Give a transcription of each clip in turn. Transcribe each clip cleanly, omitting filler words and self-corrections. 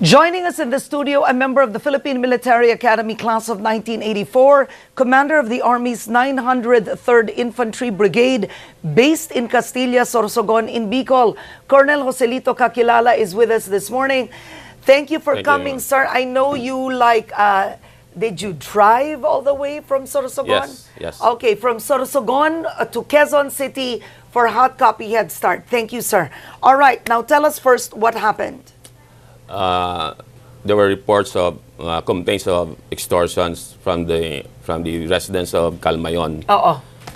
Joining us in the studio, a member of the Philippine Military Academy Class of 1984, commander of the Army's 903rd Infantry Brigade, based in Castilla, Sorsogon in Bicol. Colonel Koselito Kakilala is with us this morning. Thank you for coming, sir. I know you did you drive all the way from Sorsogon? Yes. Okay, from Sorsogon to Quezon City for hot copy head start. Thank you, sir. All right, now tell us first what happened. There were reports of complaints of extortions from the residents of Calmayon.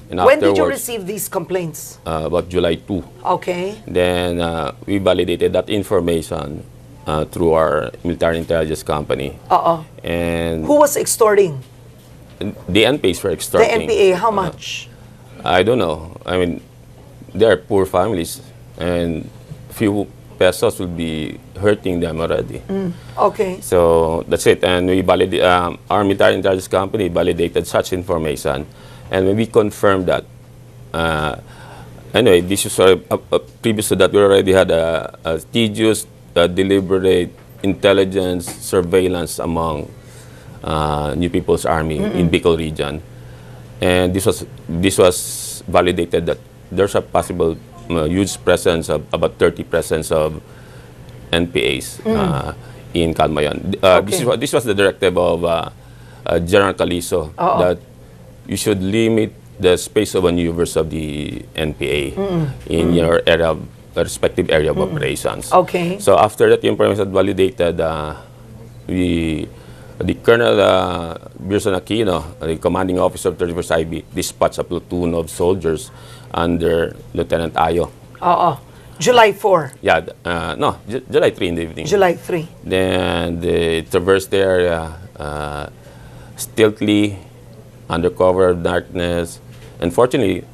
When did you receive these complaints? About July 2. Okay. Then we validated that information through our military intelligence company. And who was extorting? the NPAs were extorting. The NPA, how much? I don't know. I mean, they are poor families, and few pesos will be hurting them already. Okay. So that's it. And we our military intelligence company validated such information, and when we confirmed that, anyway, this is previous to that, we already had a tedious, deliberate intelligence surveillance among New People's Army in Bicol region, and this was validated that there's a possible huge presence of about 30 presence of NPAs in Calmayon. Okay. This was the directive of General Caliso, that you should limit the space of maneuvers of the NPA in your area, respective area of operations. Okay. So after that information validated, the Colonel Birson Aquino, the commanding officer of 31st IB, dispatched a platoon of soldiers under Lieutenant Ayo. July 4. Yeah, no, July 3 in the evening. July 3. Then they traversed the area stealthily, under cover of darkness. And fortunately,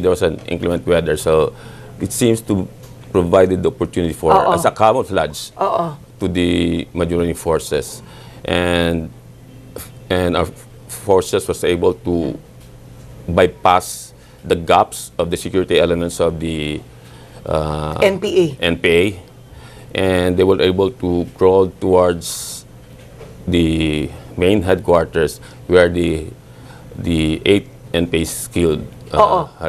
there was an inclement weather, so it seems to provide the opportunity for as a camouflage to the majority forces. And our forces was able to bypass the gaps of the security elements of the NPA, and they were able to crawl towards the main headquarters where the 8 NPAs killed.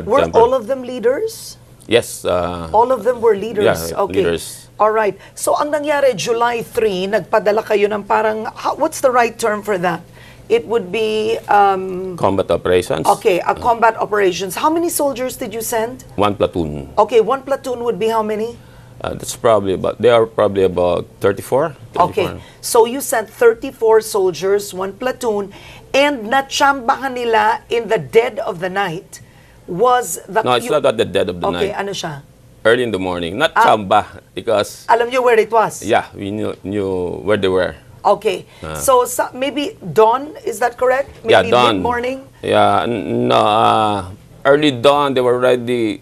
Were all of them leaders? Yes. All of them were leaders? Yeah, okay. leaders. All right. So ang nangyari, July 3, nagpadala kayo ng parang, what's the right term for that? It would be... combat operations. Okay, combat operations. How many soldiers did you send? 1 platoon. Okay, 1 platoon would be how many? They are probably about 34. Okay, so you sent 34 soldiers, 1 platoon, and natsambahan nila in the dead of the night was the... No, it's not at the dead of the night. Okay, ano siya? Early in the morning. Not chamba, because... Alam niyo where it was? Yeah, we knew where they were. Okay. So maybe dawn, is that correct? Maybe yeah, dawn. Mid-morning? Yeah, no, early dawn, they were already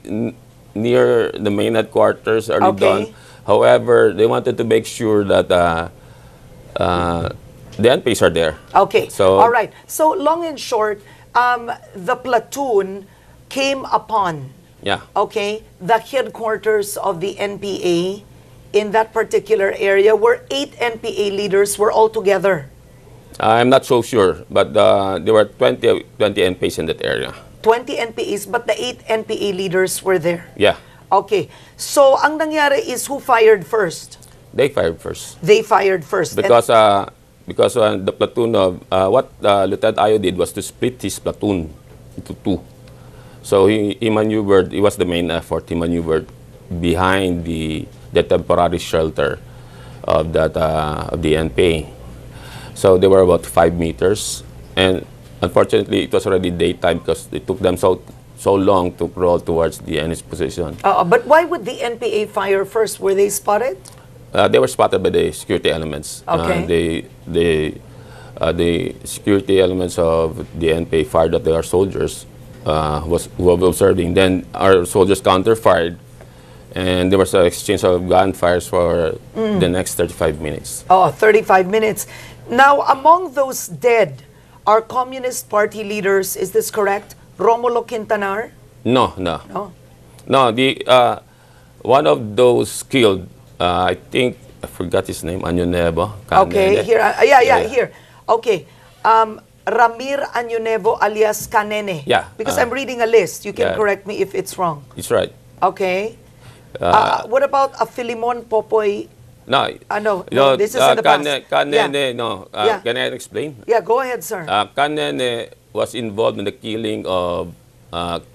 near the main headquarters, early dawn. However, they wanted to make sure that the NPAs are there. Okay, so, all right. So long and short, the platoon came upon the headquarters of the NPA in that particular area where 8 NPA leaders were all together. I'm not so sure, but there were 20 NPAs in that area. 20 NPAs, but the 8 NPA leaders were there. Yeah. Okay. So ang nangyari is who fired first? They fired first. They fired first. Because the platoon of what Lieutenant Ayo did was to split his platoon into 2. So he maneuvered. It was the main effort. He maneuvered behind the temporary shelter of that of the NPA. So they were about 5 meters, and unfortunately, it was already daytime because it took them so long to crawl towards the enemy's position. But why would the NPA fire first? Were they spotted? They were spotted by the security elements. Okay. The security elements of the NPA fired at their soldiers who were observing. Then our soldiers counter-fired, and there was an exchange of gunfires for the next 35 minutes. 35 minutes. Now, among those dead are Communist Party leaders, is this correct? Romulo Quintanar? No. The one of those killed, I think I forgot his name, Anyonebo. Okay, Canene. here. Yeah, here. Okay. Ramir Anyunevo alias Kanene. Yeah, Because I'm reading a list. You can yeah. correct me if it's wrong. It's right. Okay. What about a Filimon Popoy? No, No, this is in the past. Canene, no. Yeah. Can I explain? Yeah, go ahead, sir. Canene was involved in the killing of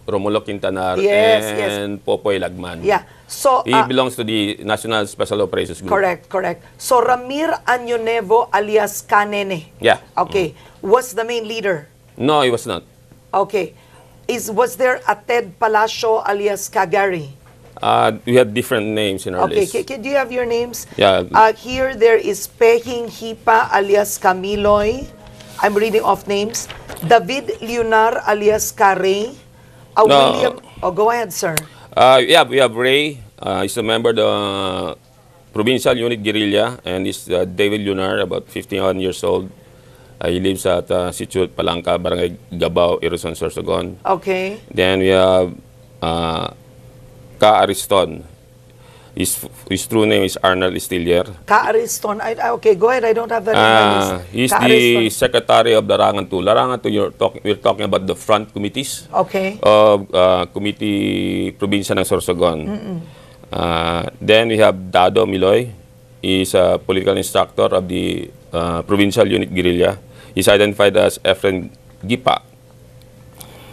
Romulo Quintanar Yes, and Popoy Lagman. Yeah. So, He belongs to the National Special Operations Group. correct. So, Ramir Anyunevo alias Kanene. Yeah. Okay. Was the main leader? No, he was not. Okay. Was there a Ted Palacio alias Kagari? We had different names in our Okay, list. do you have your names? Yeah. Here there is Pehing Hipa alias Camiloy. I'm reading off names. David Leonar alias Carey. No. William. Oh, go ahead, sir. Yeah, we have Ray. He's a member of the Provincial Unit Guerrilla, and he's David Lunar, about 51 years old. He lives at Sitio Palangka, Barangay Gabao, Irizon, Sorsogon. Okay. Then we have Ka Ariston. His true name is Arnold Estillier. Ka-Ariston. Okay, go ahead. I don't have that in my list. He's Ka-Ariston. the secretary of Larangan 2. Larangan 2, we're talking about the front committees Okay. of Committee Probinsya ng Sorsogon. Then we have Dado Miloy. He's a political instructor of the Provincial Unit Guerrilla. He's identified as Efren Gipa.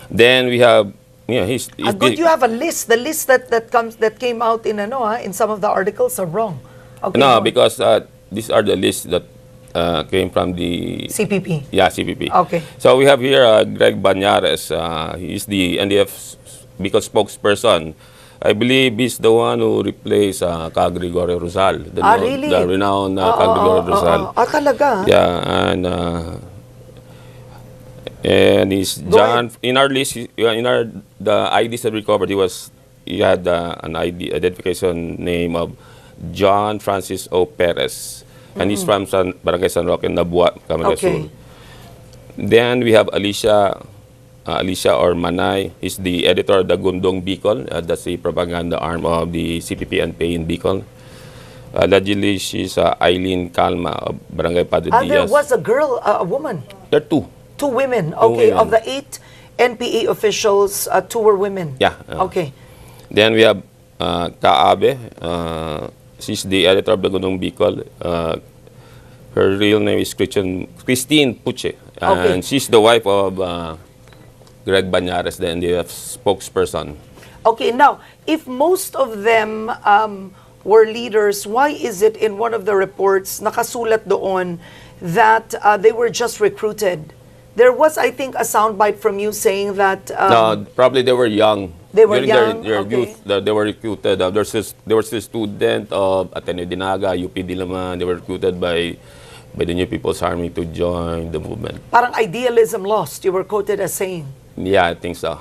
Then we have, he's Good, you have a list. The list that came out in in some of the articles are wrong. Okay. no, go on. because these are the lists that came from the CPP. Yeah, CPP. Okay. So we have here Greg Banyares. He's the NDF Bicol spokesperson. I believe he's the one who replaced Ka Gregorio Rosal, Really? the renowned Ka Gregorio Rosal. Talaga? Yeah, and he's Go John. In our list, the IDs that recovered, he had an ID identification name of John Francis O. Perez, and he's from Barangay San Roque, Nabua, Camarines Okay. Sur. Then we have Alicia or Manay. He's the editor of the Gundong Bicol. That's the propaganda arm of the CPP-NP in Bicol. Allegedly, she's Eileen Calma of Barangay Padre Diaz. There was a girl, a woman. There are two. Two women. Okay. women. Of the 8 NPA officials, 2 were women. Yeah. Okay. Then we have Kaabe. She's the editor of the Gundong Bicol. Her real name is Christine Puche. Okay. And she's the wife of Greg Banyares, the NDF spokesperson. Okay, now, if most of them were leaders, why is it in one of the reports nakasulat doon that they were just recruited? There was, I think, a soundbite from you saying that... No, probably they were young. They were During young? their Okay. youth, they were recruited. There was a student of Ateneo Dinaga, UP Diliman. They were recruited by the New People's Army to join the movement. Parang idealism lost, you were quoted as saying. Yeah, I think so.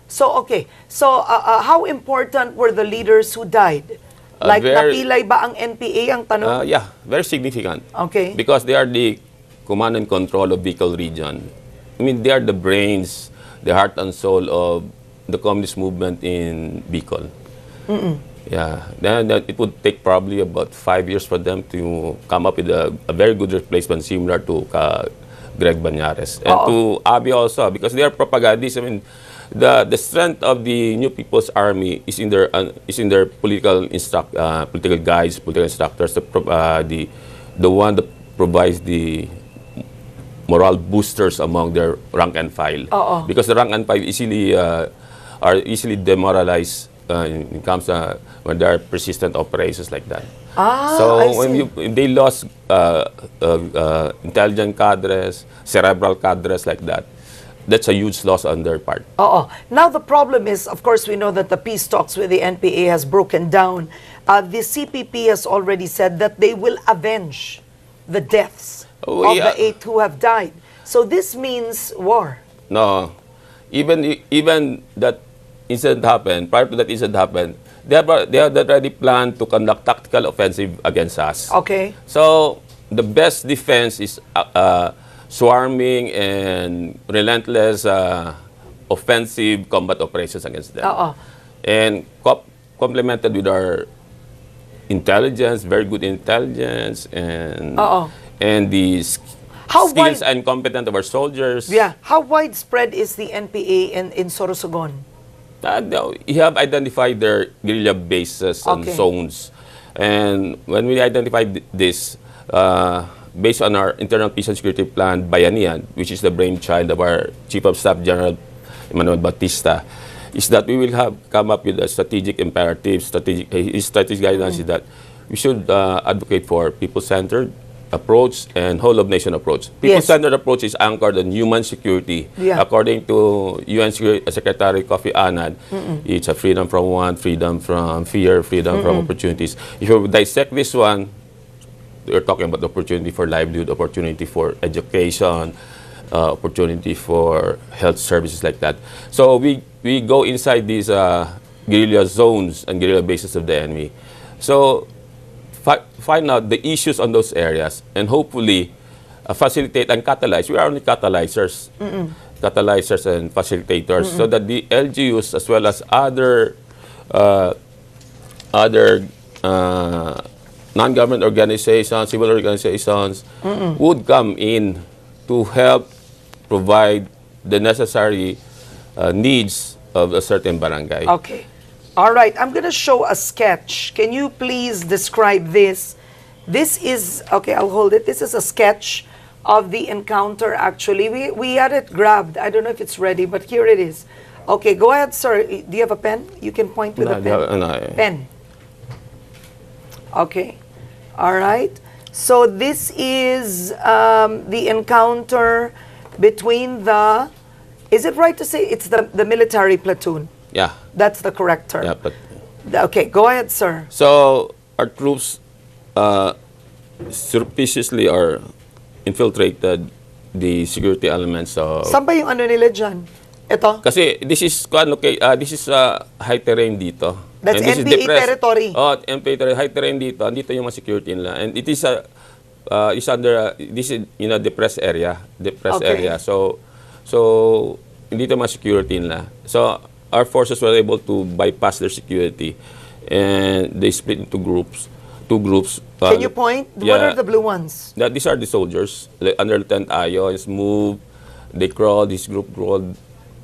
So, okay. So, how important were the leaders who died? Like, napilay ba ang NPA ang tanong? Yeah, very significant. Okay. Because they are the command and control of Bicol region. I mean, they are the brains, the heart and soul of the communist movement in Bicol. Yeah, then it would take probably about 5 years for them to come up with a very good replacement similar to Greg Banyares. And to Abi also, because they are propagandists. I mean, the strength of the New People's Army is in their political guides, political instructors, the one that provides the moral boosters among their rank and file. Because the rank and file are easily demoralized when it comes when there are persistent operations like that. So when they lost intelligent cadres, cerebral cadres like that, that's a huge loss on their part. Now the problem is, of course, we know that the peace talks with the NPA has broken down. The CPP has already said that they will avenge the deaths of the 8 who have died. So this means war. No, even that incident happened. Prior to that incident happened, they had already planned to conduct tactical offensive against us. Okay. So the best defense is swarming and relentless offensive combat operations against them. And complemented with our intelligence, very good intelligence, and Oo. and the How skills wide- and competence of our soldiers. Yeah. How widespread is the NPA in Sorsogon? You have identified their guerrilla bases and Okay. zones. And when we identified this, based on our internal peace and security plan, Bayanihan, which is the brainchild of our Chief of Staff General Emmanuel Batista, is that we will have come up with a strategic imperative. His strategic guidance is that we should advocate for people-centered approach and whole-of-nation approach. People-centered approach is anchored on human security. Yeah. According to UN Secretary Kofi Annan, it's a freedom from want, freedom from fear, freedom from opportunities. If you dissect this one, we're talking about opportunity for livelihood, opportunity for education, opportunity for health services like that. So we go inside these guerrilla zones and guerrilla bases of the enemy. So find out the issues on those areas and hopefully facilitate and catalyze. We are only catalyzers, catalyzers and facilitators, so that the LGUs as well as other non-government organizations, civil organizations would come in to help provide the necessary needs of a certain barangay. Okay. All right. I'm going to show a sketch. Can you please describe this? This is, okay, I'll hold it. This is a sketch of the encounter, actually. We had it grabbed. I don't know if it's ready, but here it is. Okay, go ahead, sir. Do you have a pen? You can point with a pen. Pen. Okay. All right. So this is the encounter between the, is it right to say it's the military platoon? Yeah. That's the correct term. Yeah, but Okay, go ahead, sir. so our troops surreptitiously are infiltrated the security elements of. Saan ba yung ano nila dyan? Ito? Kasi this is this is high terrain dito. That's And this is NPA depressed. territory. Oh, NPA territory, high terrain dito. Andito yung mga security nila. And it is is under this is depressed area, Okay. area. So dito mga security nila. So our forces were able to bypass their security and they split into two groups. Can you point? What are the blue ones? These are the soldiers. Under Lieutenant Ayo is moved. They crawled. This group crawled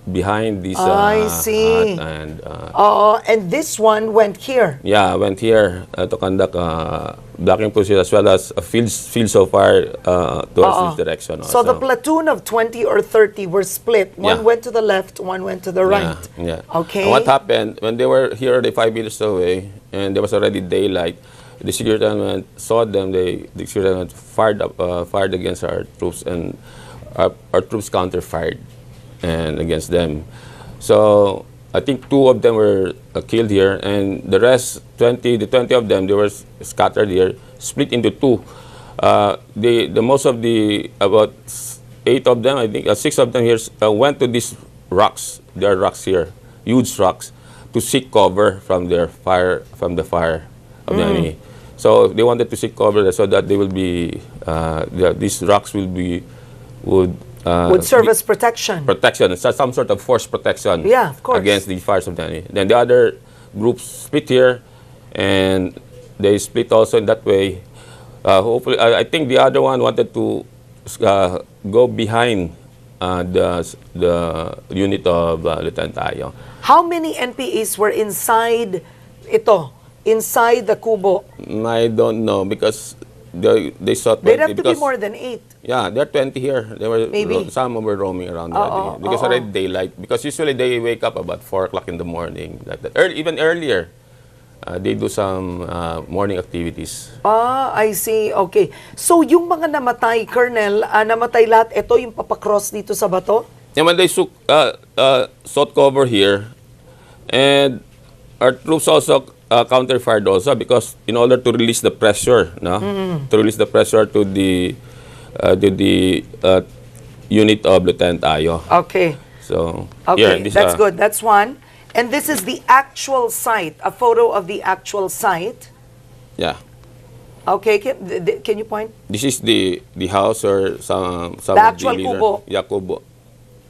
behind this I see. hut and And this one went here. yeah, went here to conduct blocking procedure as well as field so far towards this direction. So the platoon of 20 or 30 were split. One Yeah. went to the left, one went to the right. Yeah. Okay. And what happened when they were here, they 5 meters away, and there was already daylight. The security element saw them. The security element fired against our troops, and our troops counter-fired and against them. So I think 2 of them were killed here, and the rest, the 20 of them, they were scattered here, split into 2. The most of the about 8 of them, I think 6 of them here went to these rocks. There are rocks here, huge rocks, to seek cover from the fire of the enemy. So they wanted to seek cover so that they will be these rocks would serve as protection. Protection, some sort of force protection. Yeah, of course. Against the fires of the enemy. Then the other groups split here, and they split also in that way. Hopefully, I think the other one wanted to go behind the unit of Lieutenant Ayo. How many NPAs were inside inside the kubo? I don't know because they saw 20. They'd have to be because, more than 8. Yeah, there are 20 here. They were Maybe. some were roaming around already because already daylight. Because usually they wake up about 4 o'clock in the morning, like that. Even earlier, they do some morning activities. I see. Okay. So yung mga namatay, Colonel, namatay lahat, ito yung papakross dito sa bato? And when they sought cover here, and our troops also counter-fired also because in order to release the pressure, to release the pressure to the unit of Lieutenant Ayo. Okay. So Okay, here, that's good. That's one. And this is the actual site, a photo of the actual site. Yeah, Okay, can you point? this is the house or some The actual leader. kubo. Yeah, kubo.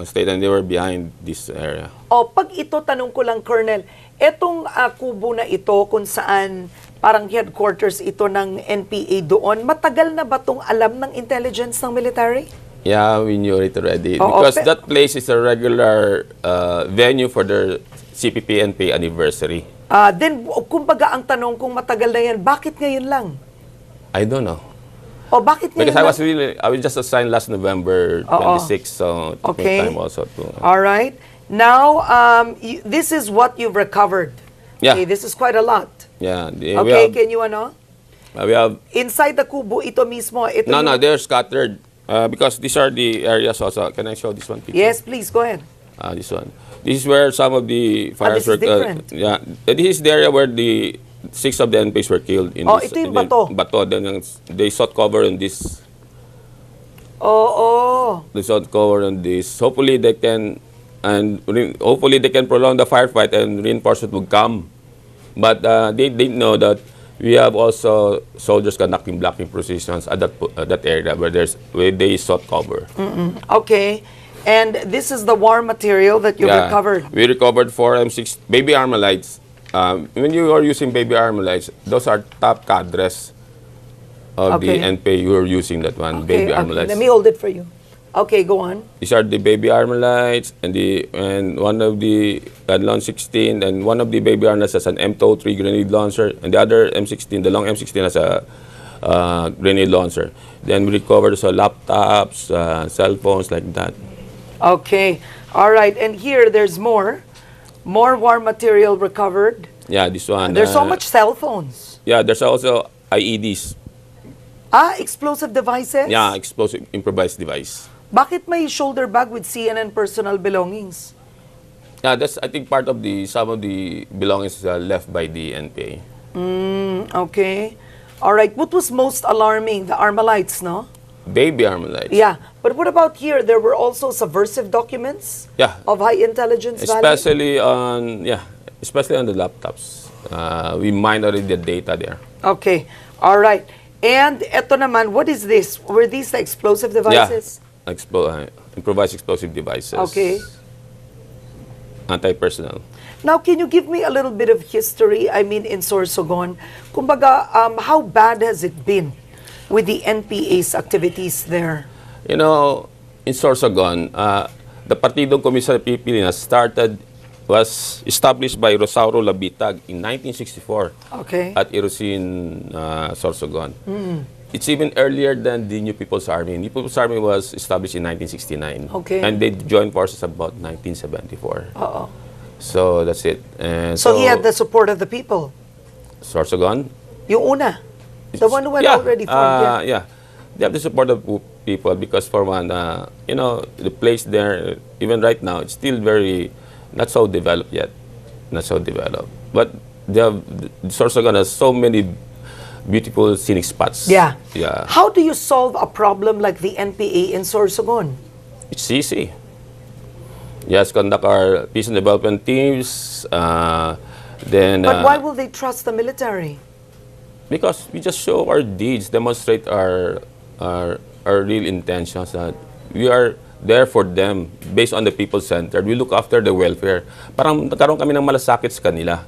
State, and they were behind this area. O, pag ito, tanong ko lang, Colonel, etong kubo na ito kung saan parang headquarters ito ng NPA doon. Matagal na ba itong alam ng intelligence ng military? Yeah, we knew it already. Oo, Because that place is a regular venue for their CPP-NPA anniversary. Then, kumbaga ang tanong kung matagal na yan, bakit ngayon lang? I don't know. O bakit ngayon Because lang? I was just assigned last November 26, so it took me Okay. time also to... All right. Now, this is what you've recovered. Yeah. Okay, this is quite a lot. Yeah. Okay, can you We have... inside the kubo, ito mismo. Ito No, yung- they're scattered. Because these are the areas also. Can I show this one picture? Yes, please, go ahead. This one. This is where some of the fires this is were... different. Yeah. This is the area where the 6 of the NPAs were killed. Ito yung bato. Then they sought cover in this. Oo. They sought cover in this. Hopefully they can... hopefully they can prolong the firefight and reinforcements would come. But they didn't know that we have also soldiers conducting blocking positions at that area where they sought cover. Okay. And this is the war material that you recovered. We recovered 4 M6 baby Armalites. When you are using baby Armalites, those are top cadres of the NPA. You are using that one, baby Armalites. Let me hold it for you. Okay, go on. These are the baby Armalites, and one of the launch 16, and one of the baby Armalites has an M203 grenade launcher, and the other M16, the long M16 has a grenade launcher. Then we recovered laptops, cell phones, like that. Okay. All right. And here, there's more war material recovered. Yeah, this one. There's so much cell phones. Yeah, there's also IEDs. Explosive devices? Yeah, explosive improvised device. Bakit may shoulder bag with CNN personal belongings? Yeah, that's I think part of some of the belongings left by the NPA. Okay. All right. What was most alarming? The Armalites, no? Baby Armalites. Yeah. But what about here? There were also subversive documents Yeah. of high intelligence value? Especially on the laptops. We mined already the data there. Okay. All right. And eto naman, what is this? Were these the explosive devices? Yeah. Improvised explosive devices. Okay. Anti-personnel. Now, can you give me a little bit of history? I mean, in Sorsogon, kumbaga, how bad has it been with the NPA's activities there? You know, in Sorsogon, the Partidong Komisyon ng Pilipinas was established by Rosauro Labitag in 1964 Okay. at Irusin, Sorsogon. It's even earlier than the New People's Army. New People's Army was established in 1969. Okay. And they joined forces about 1974. Uh-oh. So that's it. And So he had the support of the people. Sorsogon? Yung una. The one who had already formed. Yeah. They have the support of people because for one, the place there, even right now, it's still not so developed yet. Not so developed. But Sorsogon has so many beautiful scenic spots. Yeah. Yeah. How do you solve a problem like the NPA in Sorsogon? It's easy. Yes, conduct our peace and development teams. Then. But why will they trust the military? Because we just show our deeds, demonstrate our real intentions that we are there for them based on the people-centered. We look after the welfare. Parang nagkaroon kami ng malasakit sa kanila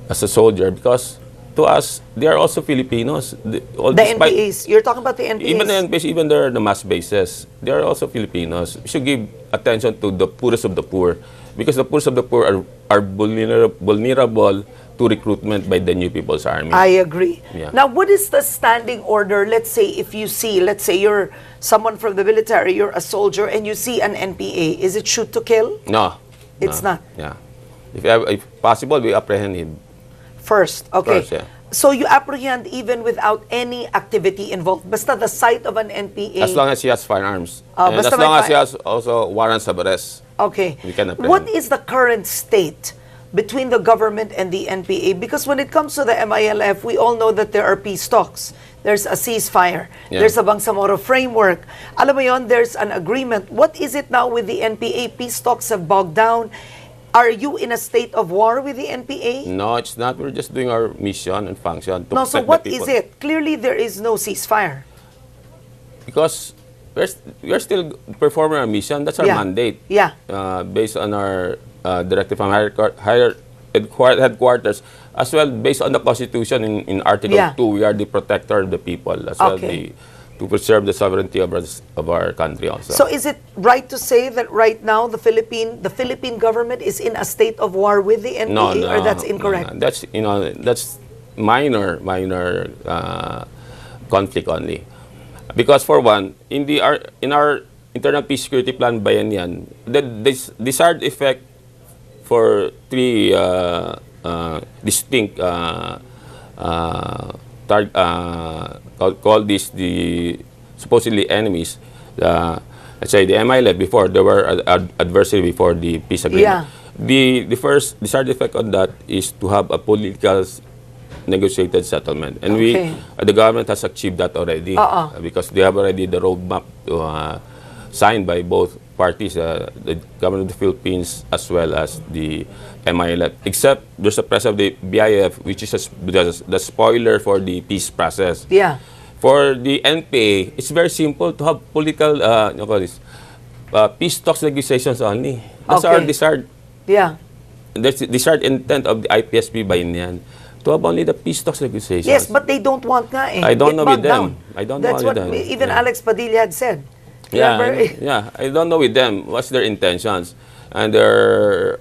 as a soldier because to us, they are also Filipinos. The NPAs. You're talking about the NPAs. Even the NPAs, even the mass bases, they are also Filipinos. We should give attention to the poorest of the poor because the poorest of the poor are vulnerable to recruitment by the New People's Army. I agree. Yeah. Now, what is the standing order? Let's say if you see, let's say you're someone from the military, you're a soldier, and you see an NPA, is it shoot to kill? No. It's not. Yeah. If possible, we apprehend him. First, okay. First, yeah. So you apprehend even without any activity involved. Basta the sight of an NPA. As long as he has firearms. And basta as may long as he has also warrants of arrest. Okay. We can apprehend. What is the current state between the government and the NPA? Because when it comes to the MILF, we all know that there are peace talks. There's a ceasefire. Yeah. There's a Bangsamoro framework. Alam mo yon, there's an agreement. What is it now with the NPA? Peace talks have bogged down. Are you in a state of war with the NPA? No, it's not. We're just doing our mission and function to No, so protect what the is people. it? Clearly, there is no ceasefire. Because we're still performing our mission. That's our Yeah. mandate. Yeah. Based on our directive from higher headquarters. as well, based on the Constitution, in Article 2, we are the protector of the people, as well, to preserve the sovereignty of our country also. So is it right to say that right now the Philippine government is in a state of war with the NPA, or that's incorrect? No. That's minor conflict only. Because for one, in our internal peace security plan ba yan, the desired effect for three distinct call this the supposedly enemies. Let's say the MILF before, they were adversary before the peace agreement. The first desired effect on that is to have a political negotiated settlement, and the government has achieved that already, because they have already the roadmap signed by both parties, the government of the Philippines as well as the MILF, except there's a press of the BIF, which is the spoiler for the peace process. For the NPA, it's very simple to have political peace talks negotiations only. That's our desired. That's the desired intent of the IPSP by yan. To have only the peace talks negotiations. Yes, but they don't want nga eh. I don't know with them. I don't know with them. That's what even Alex Padilla had said. I don't know with them what's their intentions and their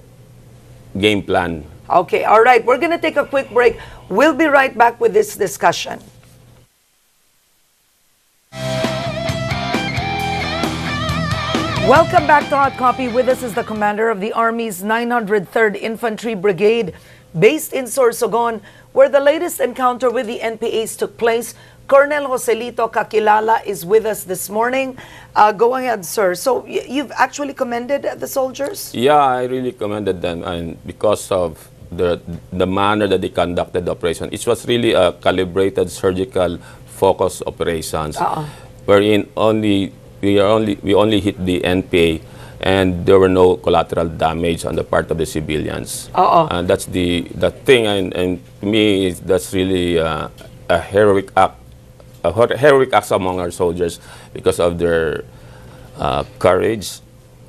game plan. Okay, all right. We're going to take a quick break. We'll be right back with this discussion. Welcome back to Hot Copy. With us is the commander of the Army's 903rd Infantry Brigade, based in Sorsogon, where the latest encounter with the NPAs took place. Colonel Koselito Kakilala is with us this morning. Go ahead, sir. So you've actually commended the soldiers? Yeah, I really commended them, and because of the manner that they conducted the operation, it was really a calibrated, surgical, focused operations, wherein we only hit the NPA, and there were no collateral damage on the part of the civilians. And that's the thing, and to me, that's really a heroic act. Heroic acts among our soldiers because of their courage,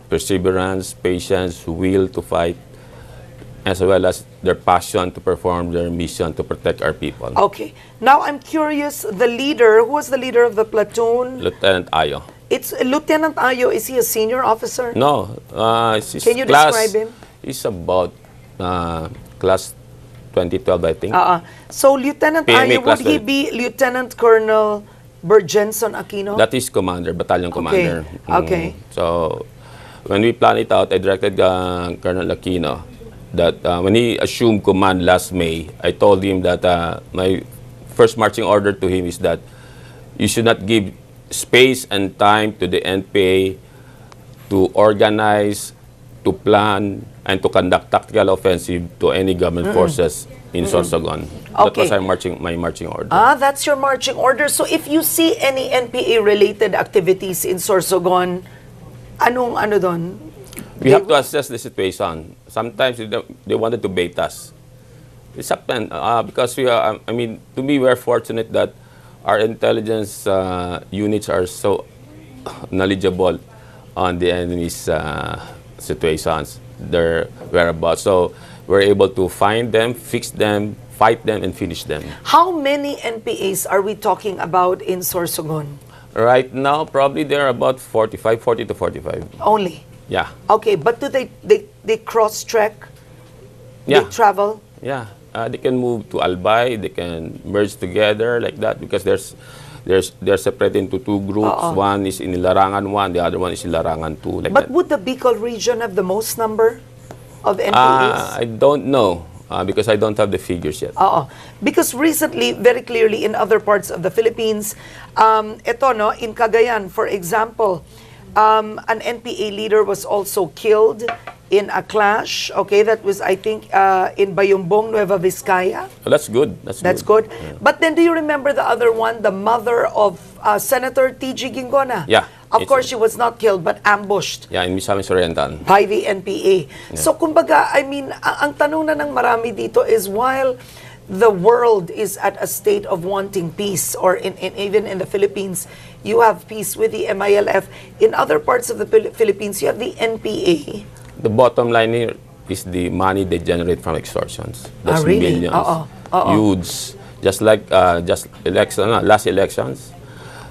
perseverance, patience, will to fight, as well as their passion to perform their mission to protect our people. Okay. Now I'm curious, the leader, who was the leader of the platoon? Lieutenant Ayo. It's Lieutenant Ayo. Is he a senior officer? No. Can you describe him? He's about class 2012, I think. So, Lieutenant Ayo, would he be Lieutenant Colonel Bergenson Aquino? That is commander, battalion commander. Okay. So, when we planned it out, I directed Colonel Aquino that when he assumed command last May, I told him that my first marching order to him is that you should not give space and time to the NPA to organize, to plan, and to conduct tactical offensive to any government forces in Sorsogon. That was my marching order. That's your marching order. So if you see any NPA-related activities in Sorsogon, ano doon? We have to assess the situation. Sometimes they wanted to bait us. It's happened because to me, we're fortunate that our intelligence units are so knowledgeable on the enemy's situations, their whereabouts. So we're able to find them, fix them, fight them, and finish them. How many NPAs are we talking about in Sorsogon? Right now, probably there are about 40 to 45. Only? Yeah. Okay, but do they cross-trek? They travel? Yeah. They can move to Albay, they can merge together like that, because they're separated into two groups. One is in Larangan 1, the other one is in Larangan 2. Like but would the Bicol region have the most number of NPAs? I don't know, because I don't have the figures yet. Because recently, very clearly in other parts of the Philippines, in Cagayan, for example, an NPA leader was also killed in a clash. Okay, that was, I think, in Bayumbong, Nueva Vizcaya. Oh, that's good. That's good. Yeah. But then, do you remember the other one, the mother of Senator T.G. Gingona? Yeah. Of course, she was not killed, but ambushed. Yeah, in Misamis Oriental. By the NPA. Yeah. So, kumbaga, I mean, ang tanong na ng marami dito is, while the world is at a state of wanting peace, or even in the Philippines, you have peace with the MILF. In other parts of the Philippines, you have the NPA. The bottom line here is the money they generate from extortions. That's really? millions. Huge. Just like last elections,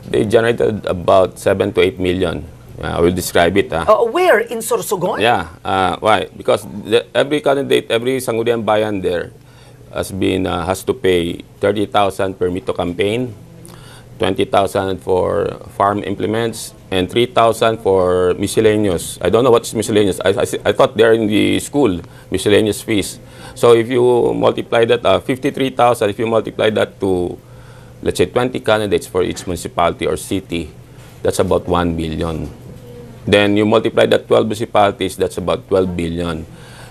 they generated about 7 to 8 million. I will describe it. Where? In Sorsogon? Yeah. Why? Because every candidate, every Sangguniang Bayan there has to pay 30,000 per meet to campaign, 20,000 for farm implements, and 3,000 for miscellaneous. I don't know what's miscellaneous. I thought they're in the school, miscellaneous fees. So if you multiply that, 53,000, if you multiply that to, let's say, 20 candidates for each municipality or city, that's about 1 billion. Then you multiply that 12 municipalities, that's about 12 billion.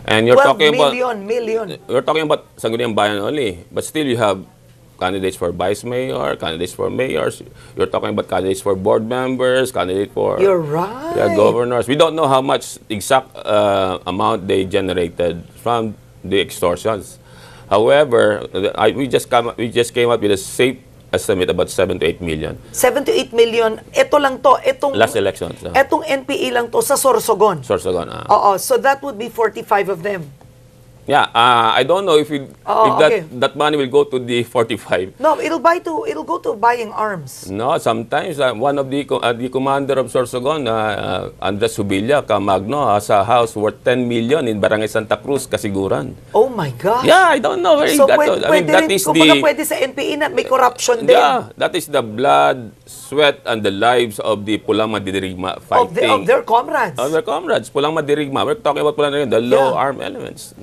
And you're talking about... We're talking about Sangguniang Bayan only. But still you have candidates for vice mayor, candidates for mayors. You're talking about candidates for board members, candidates for... You're right. Yeah, governors. We don't know how much exact amount they generated from the extortions. However, we just came up with a safe estimate about 7 to 8 million. 7 to 8 million. Ito lang to. Last elections. Etong NPA lang to sa Sorsogon. Sorsogon. Oo. So that would be 45 of them. Yeah, I don't know if that money will go to the 45. No, it'll go to buying arms. No, sometimes one of the commander of Sorsogon, Andres Subilla, Camagno, has a house worth 10 million in Barangay Santa Cruz, Kasiguran. Oh my gosh. Yeah, I don't know where he got to. I mean, that is pwede sa NPA na may corruption din. Yeah, that is the blood, sweat, and the lives of the Pulang Madirigma fighting. Of their comrades. Of their comrades. Pulang Madirigma. We're talking about Pulang Madirigma, the low-armed elements.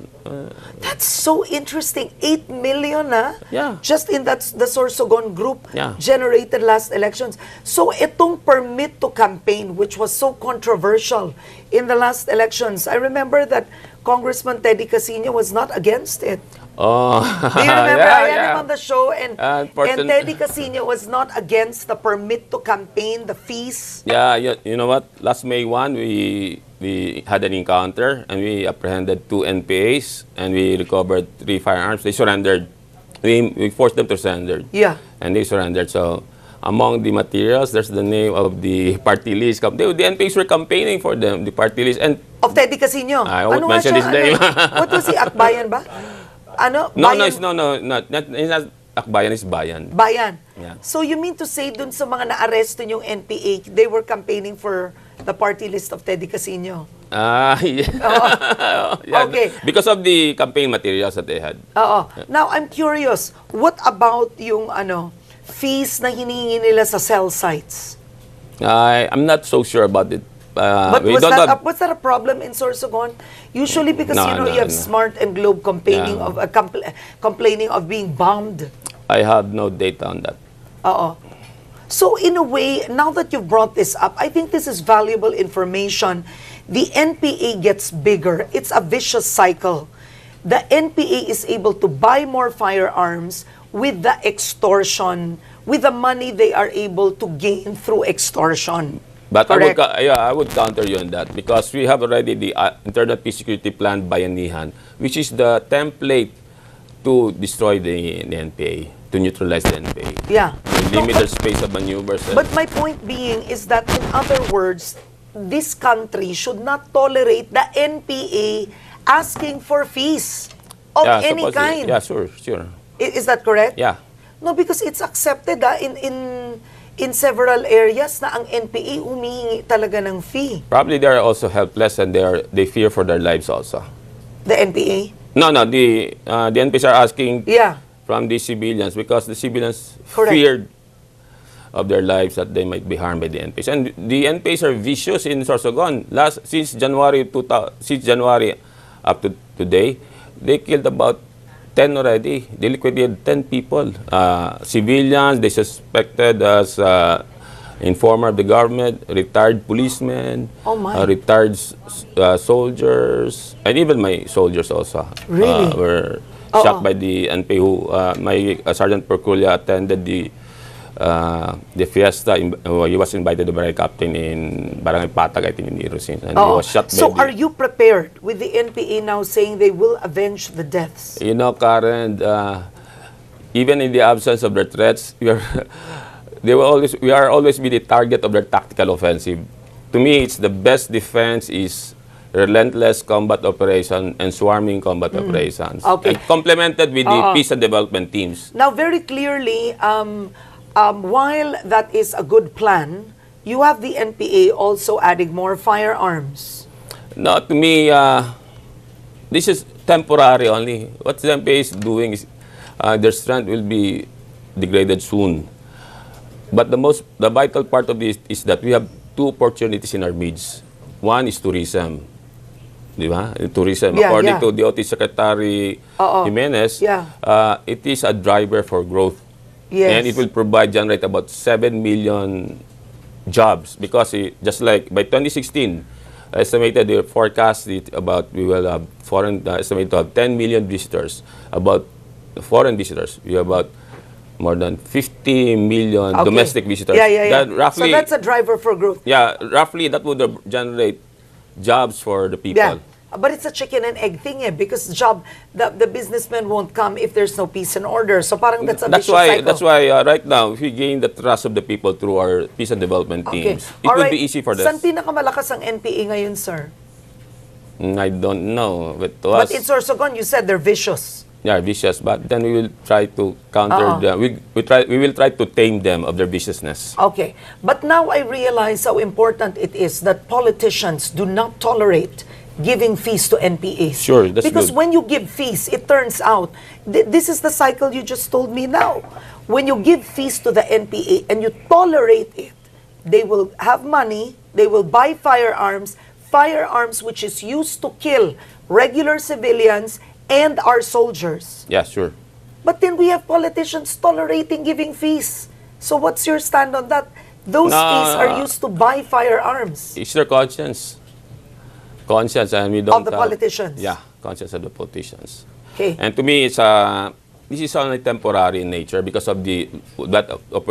That's so interesting. 8 million Yeah. just in the Sorsogon group Yeah. generated last elections. So itong permit to campaign, which was so controversial in the last elections, I remember that Congressman Teddy Casino was not against it. Oh, Do you remember? I had him on the show, and Teddy Casino was not against the permit to campaign, the fees. Yeah, you know what? Last May 1, we had an encounter and we apprehended 2 NPAs and we recovered 3 firearms. They surrendered. We forced them to surrender. Yeah. And they surrendered. So among the materials, there's the name of the party list. The NPAs were campaigning for them, the party list. And of Teddy Casino. I won't mention his name. What was he? Akbayan ba? Ano? No, Bayan? it's not Akbayan, it's Bayan. Bayan. Yeah. So you mean to say dun sa mga naaresto yung NPA, they were campaigning for the party list of Teddy Casino? Yeah. Yeah. Okay. Because of the campaign materials that they had. Oo. Now, I'm curious, what about yung fees na hinihingi nila sa cell sites? I'm not so sure about it. But was that a problem in Sorsogon? Usually because you have Smart and Globe complaining of being bombed. I have no data on that. So in a way, now that you've brought this up, I think this is valuable information. The NPA gets bigger. It's a vicious cycle. The NPA is able to buy more firearms with the extortion, with the money they are able to gain through extortion. But I would counter you on that because we have already the Internal Peace Security Plan Bayanihan, which is the template to destroy the NPA, to neutralize the NPA. Yeah. Limit their space of maneuvers. But my point being is that, in other words, this country should not tolerate the NPA asking for fees of any kind. Yeah, sure. Is that correct? Yeah. No, because it's accepted in several areas na ang NPA humihingi talaga ng fee. Probably they are also helpless and they fear for their lives also. The NPA? No, the NPAs are asking from the civilians because the civilians feared of their lives that they might be harmed by the NPAs. And the NPAs are vicious in Sorsogon. Since January up to today, they killed about 10 already. They liquidated 10 people. Civilians, they suspected as informer of the government, retired policemen, retired soldiers, and even my soldiers also were shot by the NPA who, my Sergeant Perculia attended the fiesta. He was invited to barangay captain in Barangay Patag, I think, in Irosin, and he was shot by are you prepared with the NPA now saying they will avenge the deaths? You know, Karen, even in the absence of their threats, we are always be the target of their tactical offensive. To me, it's the best defense is relentless combat operation and swarming combat operations. Okay. And complemented with the peace and development teams. Now, very clearly, while that is a good plan, you have the NPA also adding more firearms. No, to me, this is temporary only. What the NPA is doing is their strength will be degraded soon. But the vital part of this is that we have two opportunities in our midst. One is tourism. Di ba? Tourism. Yeah, According yeah. to the OT Secretary Jimenez, it is a driver for growth. Yes. And it will generate about 7 million jobs because just like by 2016, estimated the forecast about we will have estimated to have 10 million visitors. About foreign visitors, we have about more than 50 million domestic visitors. That roughly, so that's a driver for growth. Yeah, roughly that would generate jobs for the people. Yeah. But it's a chicken and egg thing because the businessmen won't come if there's no peace and order. So parang that's a vicious cycle. That's why right now, if we gain the trust of the people through our peace and development teams, it would be easy for them. Saan pinakamalakas ang NPA ngayon, sir? I don't know. But in Sorsogon, you said they're vicious. Yeah, vicious. But then we will try to counter them. We will try to tame them of their viciousness. Okay. But now I realize how important it is that politicians do not tolerate giving fees to NPAs. Sure, that's because good. when you give fees, it turns out, this is the cycle you just told me now. When you give fees to the NPA and you tolerate it, they will have money, they will buy firearms which is used to kill regular civilians and our soldiers. Yeah, sure. But then we have politicians tolerating giving fees. So what's your stand on that? Those fees are used to buy firearms. It's their conscience. Conscience, and we don't... Of the politicians? Yeah, conscience of the politicians. Okay. And to me, this is only temporary in nature because of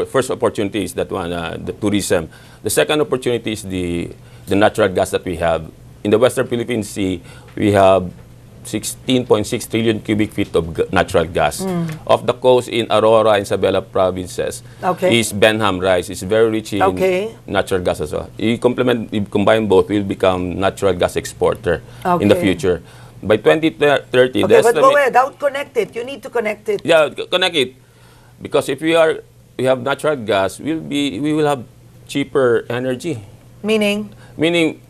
first opportunity is that one, the tourism. The second opportunity is the natural gas that we have. In the Western Philippine Sea, we have 16.6 trillion cubic feet of natural gas. Off the coast in Aurora and Isabela provinces is Benham rice. It's very rich in natural gas as well. You combine both, we'll become natural gas exporter in the future. By 2030, but go ahead, don't connect it. You need to connect it. Yeah, connect it. Because if we have natural gas, we will have cheaper energy. Meaning? Meaning,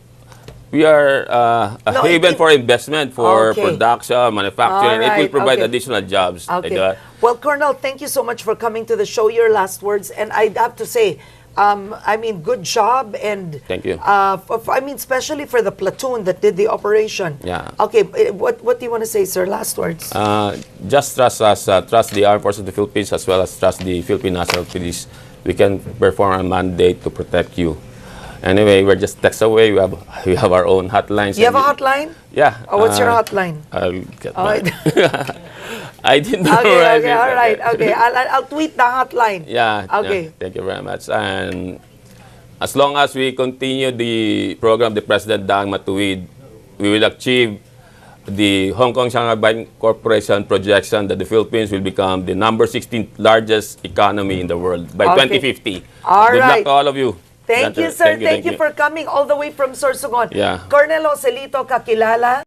we are a haven for investment, for production, manufacturing. It will provide additional jobs. Okay. Well, Colonel, thank you so much for coming to the show. Your last words. And I have to say, I mean, good job. And thank you. I mean, especially for the platoon that did the operation. Yeah. Okay. What do you want to say, sir? Last words. Just trust us. Trust the Armed Forces of the Philippines as well as trust the Philippine National Police. We can perform a mandate to protect you. Anyway, we're just text away. We have our own hotlines. You have a hotline? Yeah. Oh, what's your hotline? I'll get I didn't know. Okay, all right. Okay, I'll tweet the hotline. Yeah. Okay. Yeah, thank you very much. And as long as we continue the program, the President Daang Matuwid, we will achieve the Hong Kong Shanghai Bank Corporation projection that the Philippines will become the number 16th largest economy in the world by 2050. All Good right. luck to all of you. Thank you, sir. Thank you for coming all the way from Sorsogon. Yeah. Colonel Koselito, Kakilala.